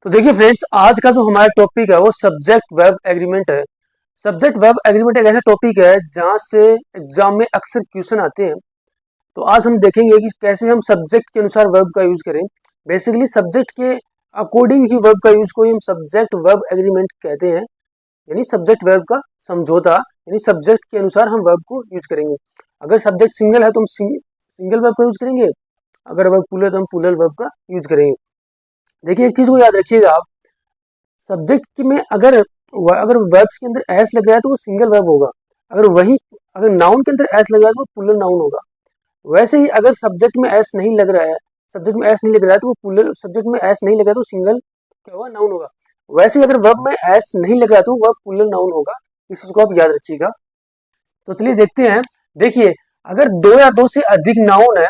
तो देखिए फ्रेंड्स, आज का जो हमारा टॉपिक है वो सब्जेक्ट वर्ब एग्रीमेंट है। सब्जेक्ट वर्ब एग्रीमेंट एक ऐसा टॉपिक है जहाँ से एग्जाम में अक्सर क्वेश्चन आते हैं। तो आज हम देखेंगे कि कैसे हम सब्जेक्ट के अनुसार वर्ब का यूज करें। बेसिकली सब्जेक्ट के अकॉर्डिंग ही वर्ब का यूज को ही हम सब्जेक्ट वर्ब एग्रीमेंट कहते हैं, यानी सब्जेक्ट वर्ब का समझौता, यानी सब्जेक्ट के अनुसार हम वर्ब को यूज करेंगे। अगर सब्जेक्ट सिंगल है तो हम सिंगल वर्ब का यूज करेंगे, अगर वर्ब प्लूरल है तो हम प्लूरल वर्ब का यूज करेंगे। देखिए एक चीज को याद रखिएगा आप, सब्जेक्ट में अगर अगर वर्ब्स के अंदर एस लग रहा है तो वो सिंगल वर्ब होगा। अगर नाउन के अंदर एस लग रहा है तो वो प्लूरल नाउन होगा। वैसे ही अगर सब्जेक्ट में एस नहीं लग रहा है, सब्जेक्ट में एस नहीं लग रहा है तो वो प्लूरल, सब्जेक्ट में एस नहीं लग रहा है तो सिंगल क्या होगा, नाउन होगा। वैसे ही अगर वर्ब में एस नहीं लग रहा है तो वर्ब प्लूरल नाउन होगा। इस चीज को आप याद रखिएगा। तो चलिए देखते हैं। देखिए, अगर दो या दो से अधिक नाउन है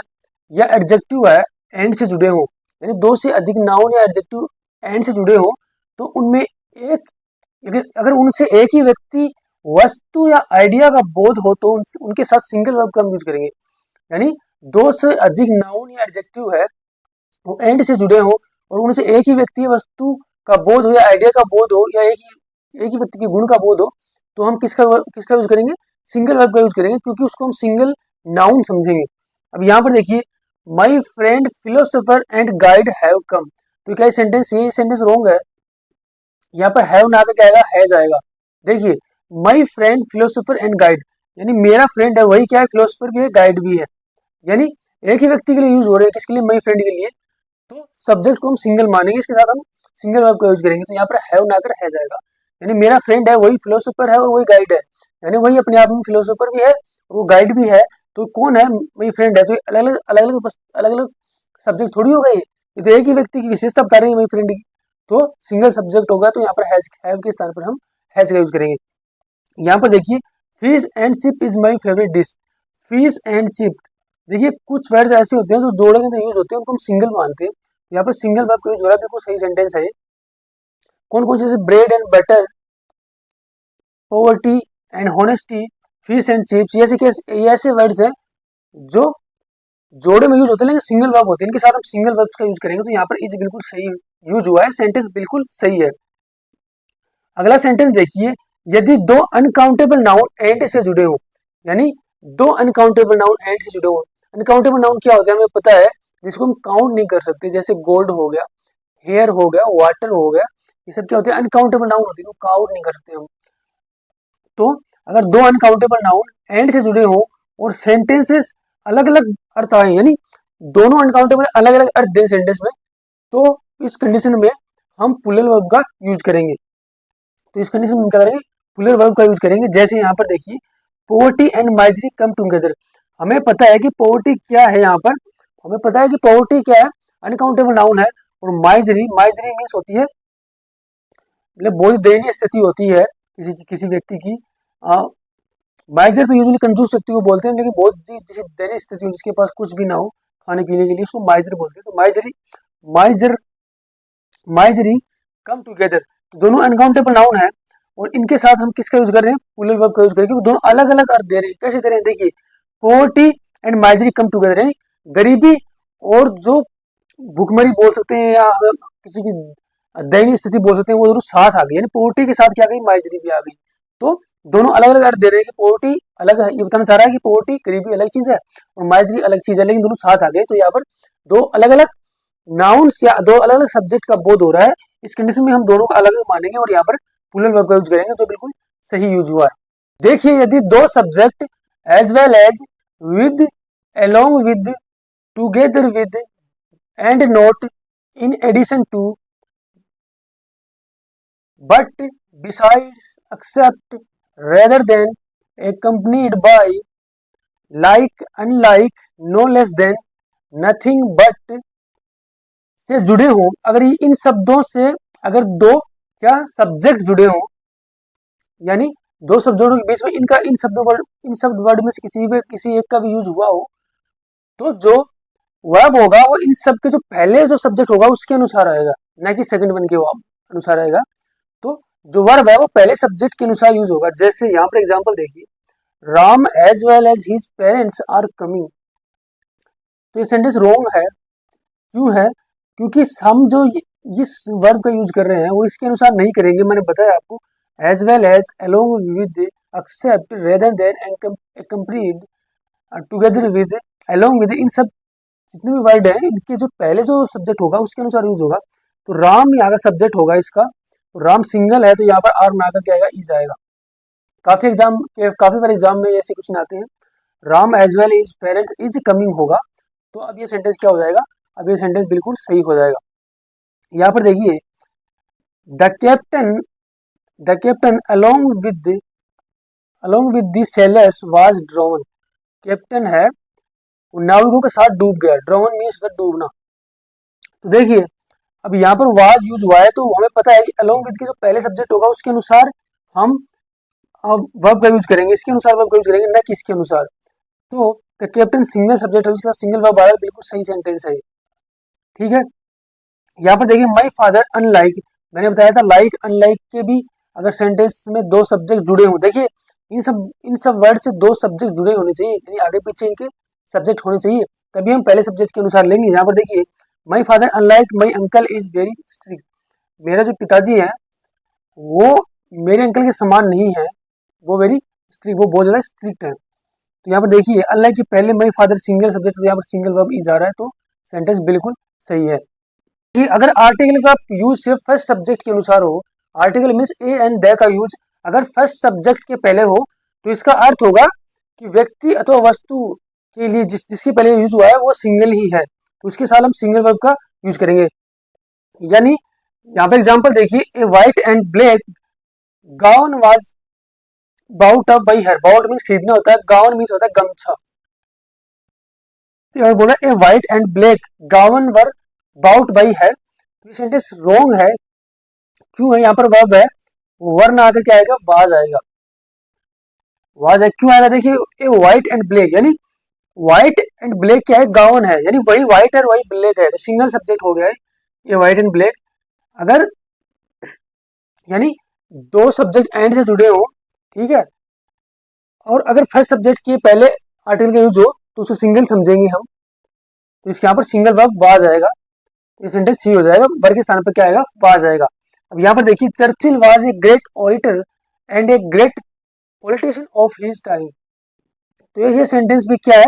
या एडजेक्टिव है एंड से जुड़े हो, यानी दो से अधिक नाउन या एडजेक्टिव एंड से जुड़े हो, तो उनमें एक अगर उनसे एक ही व्यक्ति, वस्तु या आइडिया का बोध हो तो उनके साथ सिंगल वर्ब का हम यूज करेंगे। यानी दो से अधिक नाउन या एडजेक्टिव है, वो एंड से जुड़े हो और उनसे एक ही व्यक्ति, वस्तु का बोध हो या आइडिया का बोध हो या एक ही व्यक्ति के गुण का बोध हो, तो हम किसका यूज करेंगे, सिंगल वर्ब का यूज करेंगे, क्योंकि उसको हम सिंगल नाउन समझेंगे। अब यहाँ पर देखिए, my friend philosopher and guide have come, तो क्या ये सेंटेंस रॉन्ग है। यहाँ पर हैव ना करके आएगा, हैज आएगा। देखिए, my friend philosopher and guide, यानी मेरा फ्रेंड है वही क्या है, फिलोसोफर भी है, गाइड भी है। यानी एक ही व्यक्ति के लिए यूज हो रहे हैं, किसके लिए, माई फ्रेंड के लिए। तो सब्जेक्ट को हम सिंगल मानेंगे, इसके साथ हम सिंगल वर्ब का यूज करेंगे। तो यहाँ पर हैव ना कर हैज आएगा। यानी मेरा फ्रेंड है वही फिलोसोफर है और वही गाइड है, यानी वही अपने आप में फिलोसोफर भी है और वो गाइड भी है। तो कौन है, मेरी फ्रेंड है। तो अलग अलग सब्जेक्ट थोड़ी हो गए, ये तो एक ही व्यक्ति की विशेषता बता रहे हैं मेरी फ्रेंड की। तो सिंगल सब्जेक्ट होगा, तो यहाँ पर हैव के स्थान पर हम हैज का यूज करेंगे। यहाँ पर देखिए, fish and chip is my favourite dish. Fish and chip, देखिए कुछ वर्ड्स ऐसे होते हैं जो जोड़े के अंदर यूज होते हैं, उनको हम सिंगल मानते हैं। यहाँ पर सिंगल वर्ब का यूज हो रहा है, बिल्कुल सही सेंटेंस है। कौन कौन से, bread and butter, poverty and honesty, fish and chips, ये ऐसे वर्ड्स हैं जो जोड़े में यूज होते हैं लेकिन सिंगल वर्ब होते हैं। इनके साथ हम सिंगल वर्ब्स का यूज करेंगे। तो यहाँ पर इज बिल्कुल सही यूज हुआ है, सेंटेंस बिल्कुल सही है। अगला सेंटेंस देखिए, यदि दो अनकाउंटेबल नाउन एंड से जुड़े हो, यानी दो अनकाउंटेबल नाउन एंड से जुड़े हो। अनकाउंटेबल नाउन क्या होता है, हमें पता है, जिसको हम काउंट नहीं कर सकते, जैसे गोल्ड हो गया, हेयर हो गया, वाटर हो गया, ये सब क्या होते हैं, अनकाउंटेबल नाउन होते हैं, काउंट नहीं कर सकते हम। तो अगर दो अनकाउंटेबल नाउन एंड से जुड़े हो और सेंटेंसेस अलग अलग अर्थ आए, यानी दोनों अनकाउंटेबल अलग अलग अर्थ दें सेंटेंस में, तो इस कंडीशन में हम प्लूरल वर्ब का यूज करेंगे। तो इस कंडीशन में क्या करेंगे, प्लूरल वर्ब का यूज करेंगे। जैसे यहाँ पर देखिए, poverty and misery come together. हमें पता है कि पॉवर्टी क्या है, यहाँ पर हमें पता है कि पॉवर्टी क्या है, अनकाउंटेबल नाउन है। और माइजरी, माइजरी मीन्स होती है, मतलब बहुत दयनीय स्थिति होती है किसी व्यक्ति की। माइजर तो यूजुअली कंजूस व्यक्ति को बोलते हैं, लेकिन बहुत जैसे दयनीय स्थिति हो, जिसके पास कुछ भी ना हो खाने पीने के लिए, उसको माइजर बोलते हैं। तो माइजर माइजरी कम टुगेदर, तो दोनों अनकाउंटेबल नाउन है और इनके साथ हम किसका यूज कर रहे हैं, प्लूरल वर्ब का यूज करेंगे, क्योंकि दोनों अलग अलग अर्थ दे रहे हैं। कैसे दे रहे हैं, देखिए, poverty and misery come together, यानी गरीबी और जो भूखमरी बोल सकते हैं या किसी की दयनीय स्थिति बोल सकते हैं, वो दोनों साथ आ गई, यानी पॉवर्टी के साथ क्या गई, माइजरी भी आ गई। तो दोनों अलग अलग अर्थ दे रहे हैं कि पॉवर्टी अलग है, ये बताना चाह रहा है कि पॉवर्टी गरीबी अलग चीज है और माइजरी अलग चीज है, लेकिन दोनों साथ आ गए। तो यहाँ पर दो अलग अलग नाउन्स या दो अलग अलग सब्जेक्ट का बोध हो रहा है। इस कंडीशन में हम दोनों को अलग अलग मानेंगे और यहाँ पर प्लूरल वर्ब का यूज करेंगे, जो बिल्कुल सही यूज हुआ है। देखिए, यदि दो subject as well as, with, along with, together with and not, in addition to, but, besides, except, rather than, accompanied by, like, unlike, no less than, nothing but से जुड़े हो। अगर ये इन शब्दों से अगर दो क्या सब्जेक्ट जुड़े हो, यानी दो शब्दों के बीच में इन शब्द वर्ड में से किसी एक का भी यूज हुआ हो, तो जो वर्ब होगा वो इन सब के जो पहले जो सब्जेक्ट होगा उसके अनुसार आएगा, ना कि सेकंड वन के अनुसार आएगा। तो जो वर्ब है वो पहले सब्जेक्ट के अनुसार यूज होगा। जैसे यहाँ पर एग्जांपल देखिए, Ram as well as his parents are coming. तो ये सेंटेंस रॉन्ग है, क्यों है, क्योंकि हम जो इस वर्ब का यूज कर रहे हैं वो इसके अनुसार नहीं करेंगे, मैंने बताया आपको। As well as, along with, except, rather than, accompanied, together with, along with, इन सब जितने भी वर्ड हैं इनके जो पहले जो सब्जेक्ट होगा उसके अनुसार यूज होगा। तो राम यहाँ का सब्जेक्ट होगा इसका, तो राम सिंगल है तो यहाँ पर आर बनाकर क्या आएगा, इज आएगा। काफी बार एग्जाम में ऐसे क्वेश्चन आते हैं, Ram as well is parent is coming होगा, तो अब ये सेंटेंस क्या हो जाएगा, अब ये सेंटेंस बिल्कुल सही हो जाएगा। यहाँ पर देखिए, the captain along with the sellers was drone, captain है वो नाविकों के साथ डूब गया, ड्रोन मीन्स डूबना। तो देखिए अब यहाँ पर वाज यूज हुआ है तो हमें पता है कि अलोंग विद के जो पहले सब्जेक्ट होगा उसके अनुसार हम वर्ब का यूज करेंगे, इसके अनुसार वर्ब का यूज करेंगे, न कि इसके अनुसार। तो द कैप्टन सिंगल सब्जेक्ट है, उसके साथ सिंगल वर्ब आया, बिल्कुल सही सेंटेंस है, ठीक है। यहाँ पर देखिए, माई फादर अनलाइक, मैंने बताया था लाइक अनलाइक के भी अगर सेंटेंस में दो सब्जेक्ट जुड़े हों, देखिए इन सब वर्ड से दो सब्जेक्ट जुड़े होने चाहिए, यानी आगे पीछे इनके सब्जेक्ट होने चाहिए, तभी हम पहले सब्जेक्ट के अनुसार लेंगे। यहाँ पर देखिए, my father unlike my uncle is very strict, मेरा जो पिताजी है वो मेरे अंकल के समान नहीं है, वो वेरी स्ट्रिक्ट, वो बहुत ज़्यादा स्ट्रिक्ट है। तो यहाँ पर देखिए, अनलाइक के पहले माई फादर सिंगल सब्जेक्ट, तो यहाँ पर सिंगल वर्ब इज आ रहा है, तो सेंटेंस बिल्कुल सही है। कि अगर आर्टिकल का यूज सिर्फ फर्स्ट सब्जेक्ट के अनुसार हो, article means A and the का यूज अगर फर्स्ट सब्जेक्ट के पहले हो, तो इसका अर्थ होगा कि व्यक्ति अथवा वस्तु के लिए जिसके पहले यूज हुआ है वो सिंगल ही है, तो उसके साथ हम सिंगल वर्ब का यूज करेंगे। यानी यहाँ पे एग्जांपल देखिए, a white and black gown was bought up by her, bought means खरीदना होता है, गाउन मीन्स होता है गमछा। तो बोला a white and black gown were bought by her, ये सेंटेंस रॉन्ग है, क्यों है, यहाँ पर वर्ब है, वर्न आकर क्या आएगा, वाज आएगा, वाज है, क्यों आएगा, देखिए ए व्हाइट एंड ब्लैक, यानी व्हाइट एंड ब्लैक क्या है, गाउन है, यानी वही व्हाइट है वही ब्लैक है, तो सिंगल सब्जेक्ट हो गया है ये व्हाइट एंड ब्लैक। अगर यानी दो सब्जेक्ट एंड से जुड़े हो, ठीक है, और अगर फर्स्ट सब्जेक्ट के पहले आर्टिकल का यूज हो तो उसे सिंगल समझेंगे हम, तो इसके यहाँ पर सिंगल वर्ब वाज आएगा, ये सेंटेंस सी हो जाएगा, वर्ब के स्थान पर क्या आएगा, वाज आएगा। अब यहाँ पर देखिए, Churchill was a great auditor and a great politician of his time, तो ये सेंटेंस भी क्या है,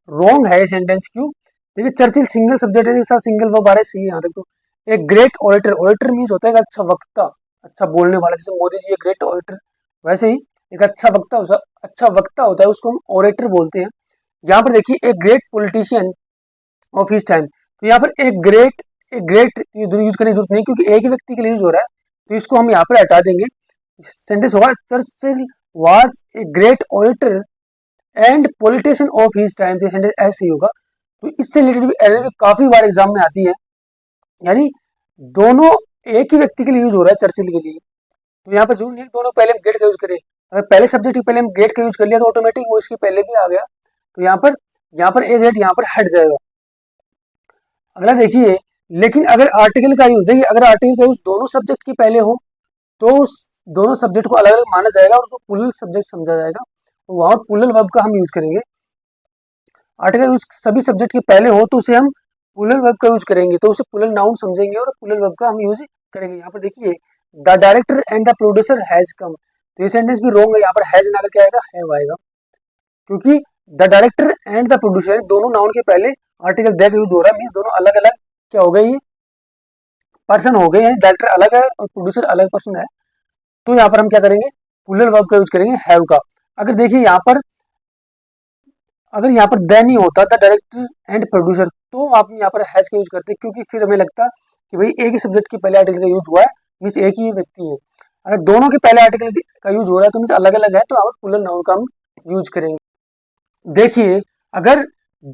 रॉन्ग है ये सेंटेंस, क्यों, देखिए चर्चिल सिंगल सब्जेक्ट है, साथ सिंगल वर्ब आ रहा है, सही है यहाँ तक। तो एक ग्रेट ऑडिटर, ऑडिटर मीन्स होता है एक अच्छा वक्ता, अच्छा बोलने वाला, जैसे मोदी जी एक ग्रेट ऑडिटर, वैसे ही एक अच्छा वक्ता होता है उसको हम ऑरेटर बोलते हैं। यहाँ पर देखिए, एक great politician of his time, तो यहाँ पर एक ग्रेट यूज करने की जरूरत नहीं, क्योंकि एक ही व्यक्ति के लिए यूज हो रहा है, तो इसको हम यहाँ पर हटा देंगे, सेंटेंस होगा Churchill was a great auditor and politician of his time, तो सेंटेंस ऐसे ही होगा। तो इससे रिलेटेड भी एरर भी काफी बार एग्जाम में आती है, यानी दोनों एक ही व्यक्ति के लिए यूज हो रहा है चर्चिल के लिए, तो यहाँ पर जरूर नहीं दोनों पहले हम ग्रेट का यूज करें, अगर पहले सब्जेक्ट के पहले हम ग्रेट का यूज कर लिया तो ऑटोमेटिक वो इसके पहले भी आ गया, तो यहाँ पर ए ग्रेट यहाँ पर हट जाएगा। अगला देखिए, लेकिन अगर आर्टिकल का यूज, देखिए अगर आर्टिकल का यूज दोनों सब्जेक्ट के पहले हो तो उस दोनों सब्जेक्ट को अलग अलग माना जाएगा और उसको प्लूरल सब्जेक्ट समझा जाएगा, तो वहां प्लूरल वर्ब का हम यूज करेंगे। आर्टिकल यूज सभी सब्जेक्ट के पहले हो तो उसे हम प्लूरल वर्ब का यूज करेंगे, तो उसे प्लूरल नाउन समझेंगे और प्लूरल वर्ब का हम यूज करेंगे। यहाँ पर देखिए, the director and the producer has come, तो ये सेंटेंस भी रॉन्ग है, यहाँ पर हैज ना करके आएगा हैव आएगा, क्योंकि the director and the producer दोनों नाउन के पहले आर्टिकल दैट यूज हो रहा है, मीन्स दोनों अलग अलग क्या हो गए, ये पर्सन हो गए हैं, डायरेक्टर अलग है और प्रोड्यूसर अलग पर्सन है, तो यहाँ पर हम क्या करेंगे, प्लूरल वर्ब का यूज करेंगे हैव का। अगर देखिए यहाँ पर अगर यहाँ पर द नहीं होता द डायरेक्टर एंड प्रोड्यूसर, तो आप यहाँ पर हैज का यूज करते, क्योंकि फिर हमें लगता कि भाई एक ही सब्जेक्ट के पहले आर्टिकल का यूज हुआ है, मीन्स एक ही व्यक्ति है। अगर दोनों के पहले आर्टिकल का यूज हो रहा है तो मीन्स अलग अलग है, तो यहाँ पर प्लूरल नाउन का हम यूज करेंगे। देखिए, अगर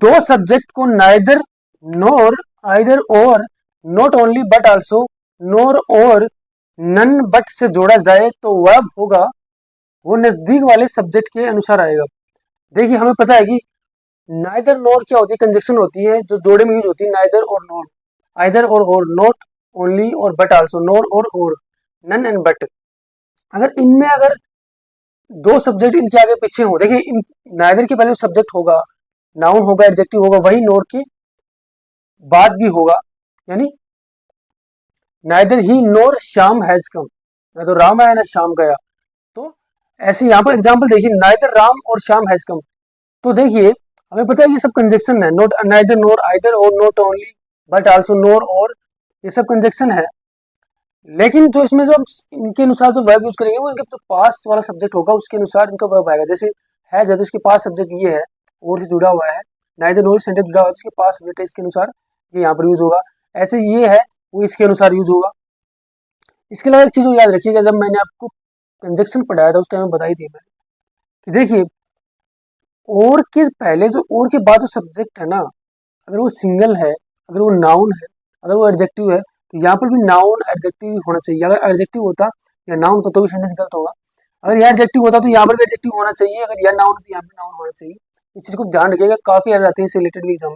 दो सब्जेक्ट को नाइदर नोर आइदर और not only but also nor और नन बट से जोड़ा जाए तो वर्ब होगा वो नजदीक वाले सब्जेक्ट के अनुसार आएगा। देखिए हमें पता है कि नाइदर नोर क्या होती है, कंजक्शन होती है जो जोड़े में यूज होती है, नाइदर और नोर, आइदर और नॉट ओनली और बट आल्सो, नोर और नन एंड बट। अगर दो सब्जेक्ट इनके आगे पीछे हो, देखिए इन नाइदर के पहले सब्जेक्ट होगा, नाउन होगा, एडजेक्टिव होगा, वही नोर के बाद भी होगा, यानी neither he NOR Shyam has come, ना तो राम आया ना श्याम गया। तो ऐसे यहाँ पर एग्जाम्पल देखिए, नाइदर राम और श्याम हैज कम। तो देखिए हमें पता है ये सब कंजक्शन है, नोट नाइदर नोर आइदर और note only but also nor और, ये सब कंजक्शन है। लेकिन जो इसमें जो इनके अनुसार जो वर्ब यूज करेंगे वो इनके जो पास वाला सब्जेक्ट होगा उसके अनुसार इनका वर्ब आएगा। जैसे है जब इसके पास सब्जेक्ट ये है और से जुड़ा हुआ है, नाइदर नोर सेंटेंस जुड़ा हुआ है, इसके पास सब्जेक्ट है, इसके अनुसार ये यहाँ पर यूज होगा। ऐसे ये है वो इसके अनुसार यूज होगा। इसके अलावा एक चीज याद रखिएगा, जब मैंने आपको कंजक्शन पढ़ाया था उस टाइम में बताई थी मैंने कि देखिए और के पहले जो और के बाद जो सब्जेक्ट है ना, अगर वो सिंगल है, अगर वो नाउन है, अगर वो एडजेक्टिव है, तो यहाँ पर भी नाउन एडजेक्टिव होना चाहिए। अगर एडजेक्टिव होता या नाउन होता तो भी सेंटेंस गलत होगा। अगर यह एडजेक्टिव होता तो यहाँ पर भी एडजेक्टिव होना चाहिए, अगर यह नाउन तो यहाँ पर नाउन होना चाहिए। इस चीज को ध्यान रखिएगा, काफी याद आते हैं इससे रिलेटेड भी एग्जाम।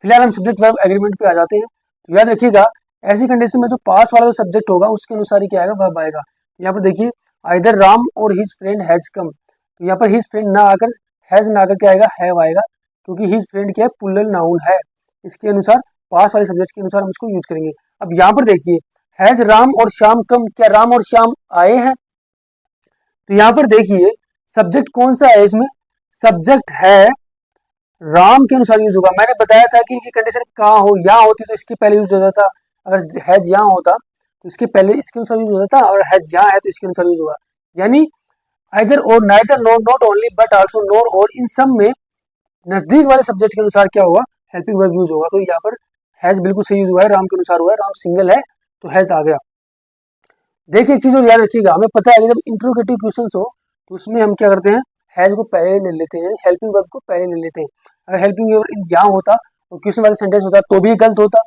फिलहाल हम सब्जेक्ट वर्ब एग्रीमेंट पे आ जाते हैं। तो याद रखिएगा ऐसी कंडीशन में जो पास वाला जो सब्जेक्ट होगा उसके अनुसार ही क्या आएगा, वर्ब आएगा। यहाँ पर देखिए आइदर राम और हिज फ्रेंड हैज कम, तो यहाँ पर हिज फ्रेंड ना आकर हैज ना आकर क्या आएगा, हैव आएगा, क्योंकि हिज फ्रेंड क्या है, प्लूरल नाउन है। इसके अनुसार पास वाले सब्जेक्ट के अनुसार हम इसको यूज करेंगे। अब यहाँ पर देखिए हैज राम और श्याम कम, क्या राम और श्याम आए हैं? तो यहाँ पर देखिए सब्जेक्ट कौन सा है, इसमें सब्जेक्ट है राम के अनुसार यूज होगा। मैंने बताया था कि इनकी कंडीशन कहाँ हो, यहाँ होती तो इसके पहले यूज होता था, अगर हैज यहाँ होता तो इसके पहले इसके अनुसार यूज होता था, और हैज यहाँ है तो इसके अनुसार यूज होगा। यानी आइदर और, neither nor not only but also nor और, इन सब में नजदीक वाले सब्जेक्ट के अनुसार क्या होगा, हेल्पिंग वर्ब यूज होगा। तो यहाँ पर हैज बिल्कुल सही यूज हुआ है, राम के अनुसार हुआ है, राम सिंगल है तो हैज आ गया। देखिए एक चीज और याद रखिएगा, हमें पता है कि जब इंट्रोगेटिव क्वेश्चन हो तो उसमें हम क्या करते हैं, हैज को पहले ले लेते हैं, हेल्पिंग वर्ब को पहले ले लेते हैं। अगर हेल्पिंग वर्ब यहाँ होता और क्वेश्चन वाले सेंटेंस होता तो भी गलत होता,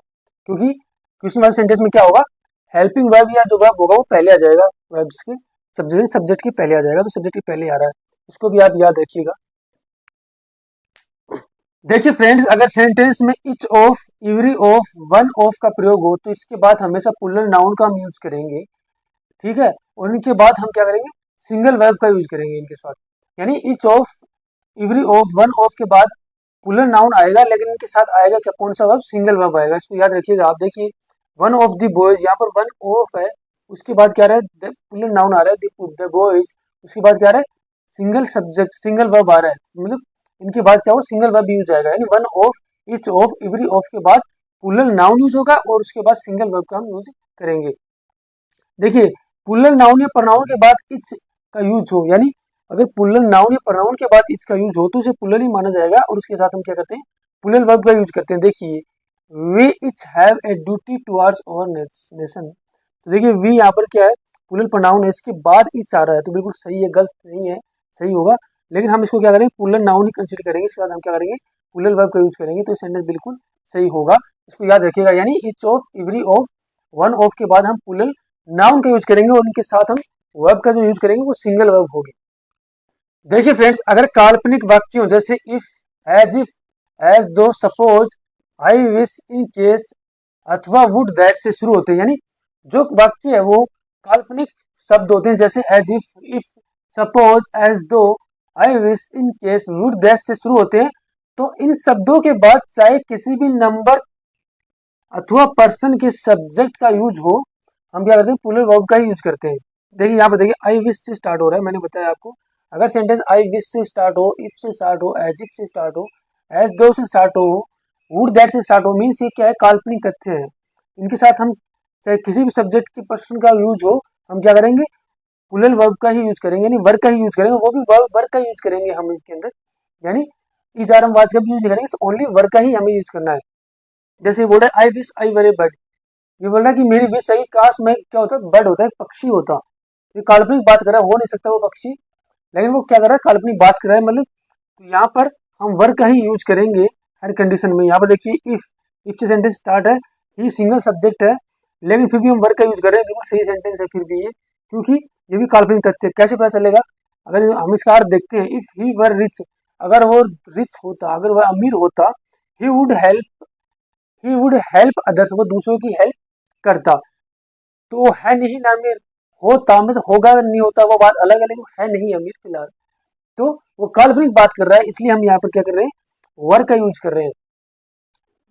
क्योंकि क्वेश्चन वाले सेंटेंस में क्या होगा, हेल्पिंग वर्ब या जो वर्ब होगा वो पहले आ जाएगा, वर्ब्स के सब्जेक्ट के पहले आ जाएगा, तो सब्जेक्ट के पहले आ रहा है, इसको भी आप याद रखिएगा। देखिए फ्रेंड्स, अगर सेंटेंस में each of, every of, one of का प्रयोग हो तो इसके बाद हमेशा प्लूरल नाउन का हम यूज करेंगे, ठीक है। और इनके बाद हम क्या करेंगे, सिंगल वर्ब का यूज करेंगे इनके साथ। यानी each of, every of, one of के बाद प्लूरल नाउन आएगा, लेकिन इनके साथ आएगा क्या, कौन सा वर्ब, सिंगल वर्ब आएगा। इसको याद रखिएगा। आप देखिए वन ऑफ द बॉयज, यहाँ पर वन ऑफ है, उसके बाद क्या रहा है, प्लूरल नाउन आ रहा है द बॉयज, उसके बाद क्या रहा है, सिंगल सब्जेक्ट, सिंगल वर्ब आ रहा है, मतलब इनके बाद क्या हो, सिंगल वर्ब यूज आएगा। यानी one of, each of, every of के बाद प्लूरल नाउन यूज होगा और उसके बाद सिंगल वर्ब का हम यूज करेंगे। देखिए प्लूरल नाउन या प्रोनाउन के बाद इच का यूज हो, यानी अगर प्लूरल नाउन या प्रोनाउन के बाद इच का यूज हो तो उसे प्लूरल ही माना जाएगा, और उसके साथ हम क्या करते हैं, प्लूरल वर्ब का यूज करते हैं। देखिए we each have a duty towards our nation, तो देखिए वी यहाँ पर क्या है, प्लूरल प्रोनाउन है, इसके बाद इच आ रहा है, तो बिल्कुल सही है, गलत नहीं है, सही होगा। लेकिन हम इसको क्या करेंगे, प्लूरल नाउन ही कंसीडर करेंगे, इसके बाद हम क्या करेंगे, प्लूरल वर्ब का यूज करेंगे, तो सेंटेंस बिल्कुल सही होगा। इसको याद रखिएगा। यानी each of, every of, one of के बाद हम प्लूरल नाउन का यूज करेंगे और उनके साथ हम वर्ब का जो यूज करेंगे वो सिंगल वर्ब होगी। देखिए फ्रेंड्स, अगर काल्पनिक वाक्यों जैसे इफ, एज दो, suppose, I wish, in case अथवा वुड दैट से शुरू होते हैं, यानी जो वाक्य है वो काल्पनिक शब्द होते हैं, जैसे एज इफ, सपोज, एज दो, I wish, in case, would that से शुरू होते हैं। तो इन शब्दों के बाद चाहे किसी भी नंबर अथवा पर्सन के सब्जेक्ट का यूज हो, हम क्या करते हैं, प्लूरल वर्ब का ही यूज करते हैं। देखिए यहाँ पर देखिए आई विश से स्टार्ट हो रहा है, मैंने बताया आपको, अगर सेंटेंस आई विश से स्टार्ट हो, इफ से स्टार्ट हो, एज इफ से स्टार्ट हो, एज दो से स्टार्ट हो, वुड दैट से स्टार्ट हो, मीन्स ये क्या है, काल्पनिक तथ्य है। इनके साथ हम चाहे किसी भी सब्जेक्ट के पर्सन का यूज हो, हम क्या करेंगे, प्लूरल वर्ब का ही यूज करेंगे, यानी वर्ब का ही यूज करेंगे, वो भी वर्ब का यूज करेंगे हम इसके अंदर, यानी इज आर एम वाज का भी यूज नहीं करेंगे, ओनली वर्ब का ही हमें यूज करना है। जैसे बोल रहा है I wish I were A bird, ये बोल रहा है कि मेरी विश है, काश में क्या होता है, बर्ड होता है, पक्षी होता। ये काल्पनिक बात कर रहा है, हो नहीं सकता वो पक्षी, लेकिन वो क्या कर रहा है, काल्पनिक बात कर रहा है, मतलब तो यहाँ पर हम वर्ब का ही यूज करेंगे हर कंडीशन में। यहाँ पर देखिए इफ से सेंटेंस स्टार्ट है, ही सिंगल सब्जेक्ट है, लेकिन फिर भी हम वर्ब का यूज कर रहे हैं, बिल्कुल सही सेंटेंस है फिर भी ये, क्योंकि ये भी काल्पनिक तथ्य है। कैसे पता चलेगा, अगर हम इसका अर्थ देखते हैं, इफ ही वर रिच, अगर वो रिच होता, अगर वह अमीर होता, ही वुड हेल्प अदर्स, वो दूसरों की हेल्प करता। तो वो है नहीं ना अमीर, होता मतलब होगा नहीं होता वो बात अलग है, लेकिन है नहीं अमीर फिलहाल, तो वो काल्पनिक बात कर रहा है, इसलिए हम यहाँ पर क्या कर रहे हैं, वर्ब का यूज कर रहे हैं,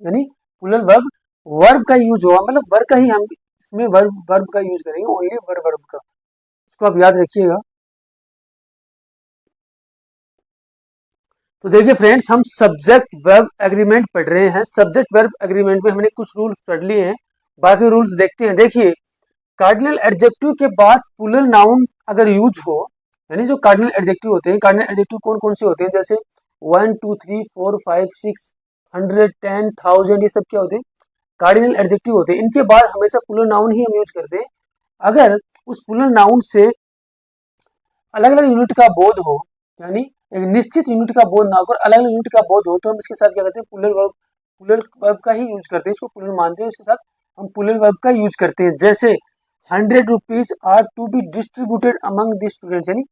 यानी प्लूरल वर्ब वर्ब का यूज होगा, मतलब वर्ब का ही हम इसमें वर्ब वर्ब का यूज करेंगे, ओनली वर्ब का। इसको आप याद रखिएगा। तो देखिए फ्रेंड्स, हम सब्जेक्ट वर्ब एग्रीमेंट पढ़ रहे हैं। सब्जेक्ट वर्ब एग्रीमेंट में हमने कुछ रूल्स पढ़ लिए हैं, बाकी रूल्स देखते हैं। देखिए, कार्डिनल एडजेक्टिव के बाद प्लूरल नाउन अगर यूज हो, यानी जो कार्डिनल एडजेक्टिव होते हैं, कार्डिनल एडजेक्टिव कौन कौन से होते हैं, जैसे 1 2 3 4 5 6 100 10 1000, ये सब क्या होते हैं, कार्डिनल एडजेक्टिव होते हैं। इनके बाद हमेशा प्लूरल नाउन ही हम यूज करते हैं। अगर उस प्लूरल नाउन से अलग अलग यूनिट का बोध हो, यानी एक निश्चित यूनिट का बोध ना होकर अलग अलग यूनिट का बोध हो, तो हम इसके साथ क्या करते हैं, प्लूरल वर्ब का ही यूज करते हैं। इसको प्लूरल मानते हैं, इसके साथ हम प्लूरल वर्ब का यूज करते हैं। जैसे 100 rupees are to be distributed among the students, यानी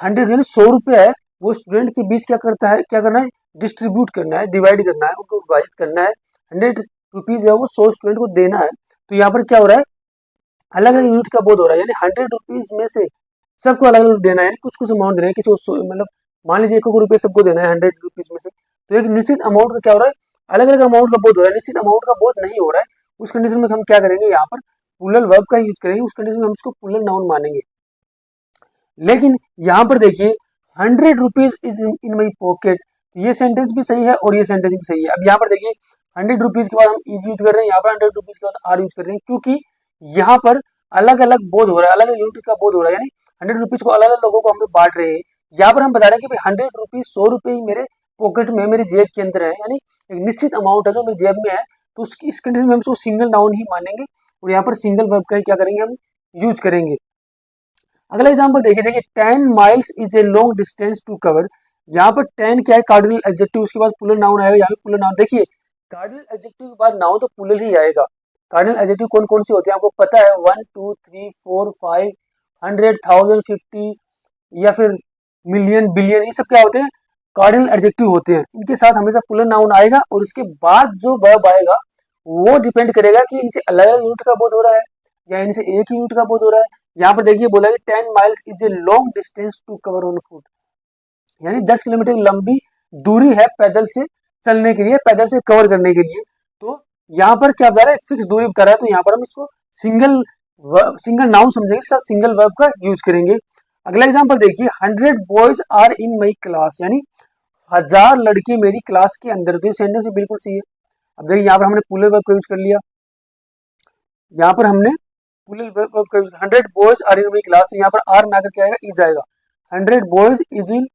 100 यानी 100 रुपये है, वो स्टूडेंट के बीच क्या करना है, डिस्ट्रीब्यूट करना है, डिवाइड करना है, उनको विभाजित करना है। 100 रुपीज है वो 100 स्टूडेंट को देना है। तो यहाँ पर क्या हो रहा है, अलग अलग यूनिट का बोध हो रहा है, यानी 100 रुपीज में से सबको अलग अलग देना है, यानी कुछ कुछ अमाउंट देना है, किसी को मतलब मान लीजिए 1 रुपये सबको देना है 100 रुपीज में से, तो एक निश्चित अमाउंट का क्या हो रहा है, अलग अलग अमाउंट का बोध हो रहा है, निश्चित अमाउंट का बोध नहीं हो रहा है। उस कंडीशन में हम क्या करेंगे, यहाँ पर प्लूरल वर्ब का यूज करेंगे। उस कंडीशन में हम इसको प्लूरल नाउन मानेंगे। लेकिन यहाँ पर देखिए, 100 rupees is in my pocket, ये सेंटेंस भी सही है और ये सेंटेंस भी सही है। अब यहाँ पर देखिए, 100 रुपीज के बाद हम इज यूज कर रहे हैं, यहाँ पर 100 रुपीज के बाद आर यूज कर रहे हैं, क्योंकि यहाँ पर अलग अलग बोध हो रहा है, अलग अलग यूनिट का बोध हो रहा है, यानी 100 रुपीज को अलग अलग लोगों को हम लोग बांट रहे हैं। यहाँ पर हम बता रहे हैं कि भाई 100 रुपीज 100 रुपये ही मेरे पॉकेट में, मेरे जेब के अंदर है, यानी एक निश्चित अमाउंट है जो मेरी जेब में है। तो इस कंडीशन में हम इसको सिंगल नाउन ही मानेंगे और यहाँ पर सिंगल वर्ब का ही क्या करेंगे, हम यूज करेंगे। अगला एग्जांपल देखिए, 10 miles is a long distance to cover. यहाँ पर 10 क्या है, कार्डिनल एडजेक्टिव, उसके बाद प्लूरल नाउन आएगा, यहाँ पे प्लूरल नाउन। देखिए, कार्डिनल एडजेक्टिव के बाद नाउन तो प्लूरल ही आएगा। कार्डिनल एडजेक्टिव कौन कौन से होते हैं आपको पता है, 1 2 3 4 5 100 1000 50 या फिर मिलियन बिलियन, ये सब क्या होते हैं, कार्डिनल एडजेक्टिव होते हैं। इनके साथ हमेशा प्लूरल नाउन आएगा और उसके बाद जो वर्ब आएगा वो डिपेंड करेगा कि इनसे अलग अलग यूनिट का बोध हो रहा है या इनसे एक ही यूनिट का बोध हो रहा है। यहाँ पर देखिए बोला कि 10 miles is a long distance to cover on foot, यानी 10 किलोमीटर लंबी दूरी है पैदल से चलने के लिए, पैदल से कवर करने के लिए। तो यहाँ पर क्या बता रहा है, फिक्स दूरी बता रहा है, तो यहाँ पर हम इसको सिंगल नाउन समझेंगे, साथ सिंगल वर्ब का यूज करेंगे। अगला एग्जांपल देखिए, 100 boys are in my class, यानी 1000 लड़के मेरी क्लास के अंदर। तो सेंटेंस बिल्कुल सही है। अब देखिए, यहाँ पर हमने प्लूरल वर्ब का यूज कर लिया, यहाँ पर हमने प्लूरल वर्ब का use, 100 boys are in my class, तो यहाँ पर आर में आकर क्या आएगा, इज आएगा। 100 boys is in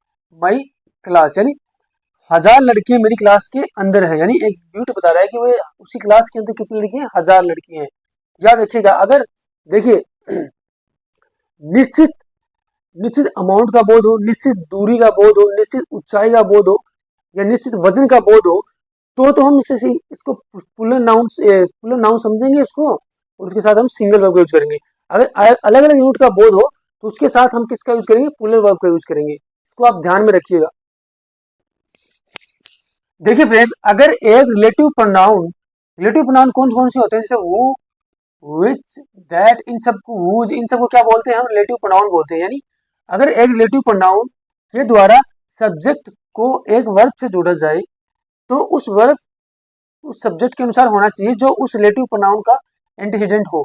my class, यानी 1000 लड़के मेरी क्लास के अंदर है, यानी एक यूनिट बता रहा है कि वो उसी क्लास के अंदर कितने लड़के हैं, 1000 लड़के हैं। याद रखिएगा, अगर देखिए निश्चित निश्चित अमाउंट का बोध हो, निश्चित दूरी का बोध हो, निश्चित ऊंचाई का बोध हो या निश्चित वजन का बोध हो, तो हम इसको प्लूरल नाउन समझेंगे इसको, और उसके साथ हम सिंगल वर्ब का यूज करेंगे। अगर अलग अलग यूनिट का बोध हो तो उसके साथ हम किसका यूज करेंगे, प्लूरल वर्ब का यूज करेंगे। इसको आप ध्यान में रखिएगा। देखिए फ्रेंड्स, अगर एक रिलेटिव प्रोनाउन कौन कौन से होते हैं, जैसे हु, विच, दैट, इन सबको क्या बोलते हैं, हम रिलेटिव प्रोनाउन बोलते हैं। यानी अगर एक रिलेटिव प्रोनाउन के द्वारा सब्जेक्ट को एक वर्ब से जोड़ा जाए तो उस वर्ब उस सब्जेक्ट के अनुसार होना चाहिए जो उस रिलेटिव प्रोनाउन का एंटीसीडेंट हो।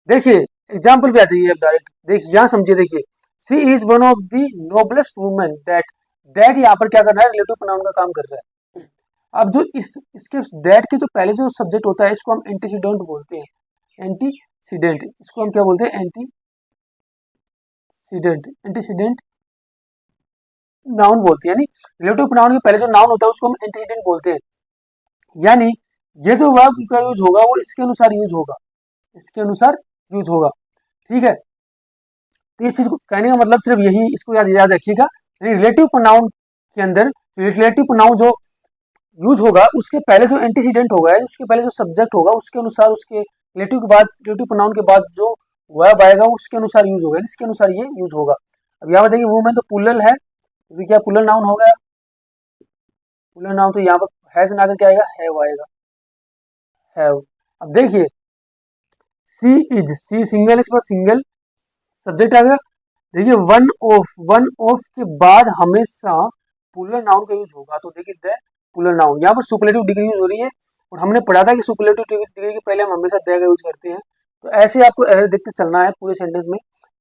देखिए एग्जाम्पल भी आ जाइए अब डायरेक्ट, देखिए यहाँ समझिए। देखिए, she is one of the noblest women that यहाँ पर क्या कर रहा है, रिलेटिव प्रोनाउन का काम कर रहा है। अब जो इसके दैट के जो पहले जो सब्जेक्ट होता है इसको हम एंटीसीडेंट बोलते हैं, एंटीसीडेंट, इसको हम क्या बोलते हैं, एंटीसीडेंट नाउन बोलते हैं। यानी रिलेटिव प्रोनाउन के पहले जो नाउन होता है उसको हम एंटीसीडेंट बोलते हैं। यानी ये जो वर्ब का यूज होगा वो इसके अनुसार यूज होगा, इसके अनुसार यूज होगा। ठीक है, तो इस चीज को कहने का मतलब सिर्फ यही, इसको याद रखिएगा। यानी रिलेटिव प्रोनाउन के अंदर रिलेटिव प्रोनाउन जो यूज होगा उसके पहले जो एंटीसीडेंट होगा, उसके पहले जो सब्जेक्ट होगा उसके अनुसार, उसके रिलेटिव के बाद, रिलेटिव प्रोनाउन के बाद जो वर्ब आएगा उसके अनुसार यूज होगा, इसके अनुसार ये यूज होगा। अब यहाँ पर देखिए वुमेन तो प्लूरल है, तो क्या प्लूरल नाउन हो गया, प्लूरल नाउन तो यहाँ पर हैज ना करके आएगा, हैव आएगा, हैव। अब देखिए सी इज, सी सिंगल, इस पर सिंगल सब्जेक्ट आ गया। देखिए वन ऑफ के बाद हमेशा प्लूरल नाउन का यूज होगा, तो देखिए द प्लूरल नाउन, यहाँ पर सुपरलेटिव डिग्री यूज हो रही है, और हमने पढ़ा था कि सुपरलेटिव डिग्री के पहले हम हमेशा दे का यूज करते हैं। तो ऐसे आपको एरर देखते चलना है पूरे सेंटेंस में।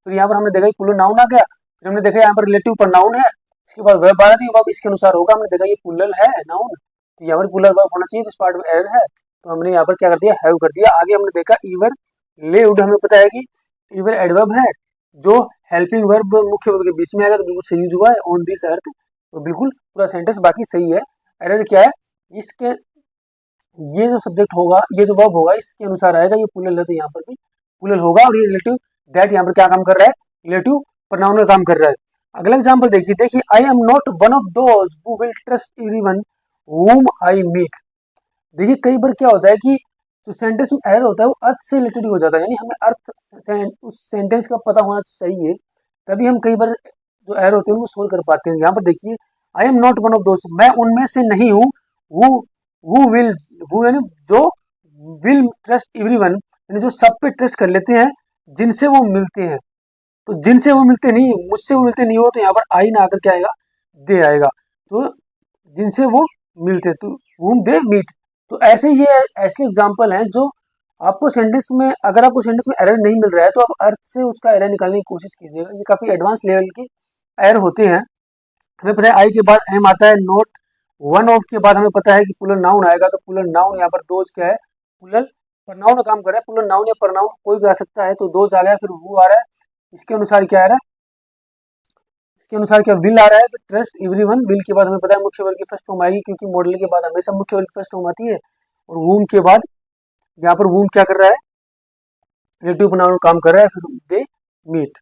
फिर यहाँ पर हमने देखा प्लूरल नाउन आ गया, फिर हमने देखा यहाँ पर रिलेटिव प्रोनाउन है, इसके बाद वर्ब आ रही है, वर्ब इसके अनुसार होगा। हमने देखा ये प्लूरल है नाउन, तो यहाँ पर प्लूरल वर्ब होना चाहिए, तो इस पार्ट में एरर है, तो हमने यहाँ पर क्या कर दिया, हैव कर दिया। आगे हमने देखा ईवर लेव्ड, हमें पता है कि ईवर एडवर्ब है जो हेल्पिंग वर्ब मुख्य वर्ब के बीच में आएगा, तो बिल्कुल सही यूज हुआ है ऑन दिस अर्थ, तो बिल्कुल पूरा सेंटेंस बाकी सही है। एरर क्या है, इसके ये जो सब्जेक्ट होगा, ये जो वर्ब होगा इसके अनुसार आएगा, ये प्लूरल है तो यहाँ पर भी प्लूरल होगा, और ये रिलेटिव दैट यहाँ पर क्या काम कर रहा है, रिलेटिव प्रोनाउन का काम कर रहा है। अगला एग्जांपल देखिए I am not one of those who will trust everyone whom I meet. देखिए कई बार क्या होता है कि जो सेंटेंस में एरर होता है वो अर्थ से रिलेटेड हो जाता है, यानी हमें अर्थ उस सेंटेंस का पता होना चाहिए, तभी हम कई बार जो एरर होते हैं वो सोल्व कर पाते हैं। यहाँ पर देखिए I am not one of those, मैं उनमें से नहीं हूँ, वो विल, वो यानी जो विल ट्रस्ट एवरीवन, यानी जो सब पे ट्रस्ट कर लेते हैं जिनसे वो मिलते हैं। तो जिनसे वो मिलते नहीं, मुझसे वो मिलते नहीं हो, तो यहाँ पर आई ना आकर क्या आएगा, दे आएगा। तो जिनसे वो मिलते, तो whom दे मीट। तो ऐसे ये ऐसे एग्जाम्पल हैं जो आपको सेंटेंस में, अगर आपको सेंटेंस में एरर नहीं मिल रहा है तो आप अर्थ से उसका एरर निकालने की कोशिश कीजिएगा। ये काफी एडवांस लेवल के एरर होते हैं। हमें पता है आई के बाद एम आता है, नोट वन ऑफ के बाद हमें पता है कि प्लूरल नाउन आएगा, तो प्लूरल नाउन यहाँ पर दोज क्या है, प्लूरल प्रोनाउन का काम कर रहा है। प्लूरल नाउन या प्रोनाउन कोई भी आ सकता है, तो दोज आ गया, फिर वो आ रहा है, इसके अनुसार क्या आ रहा है, इसके अनुसार क्या विल आ रहा है, तो ट्रस्ट एवरीवन, विल के बाद हमें पता है मुख्य वर्ग की फर्स्ट फॉर्म आएगी, क्योंकि मॉडल के बाद हमेशा मुख्य वर्ग की फर्स्ट फॉर्म आती है। और वूम के बाद यहाँ पर वूम क्या कर रहा है, रिलेटिव प्रोनाउन काम कर रहा है, फिर दे मीट।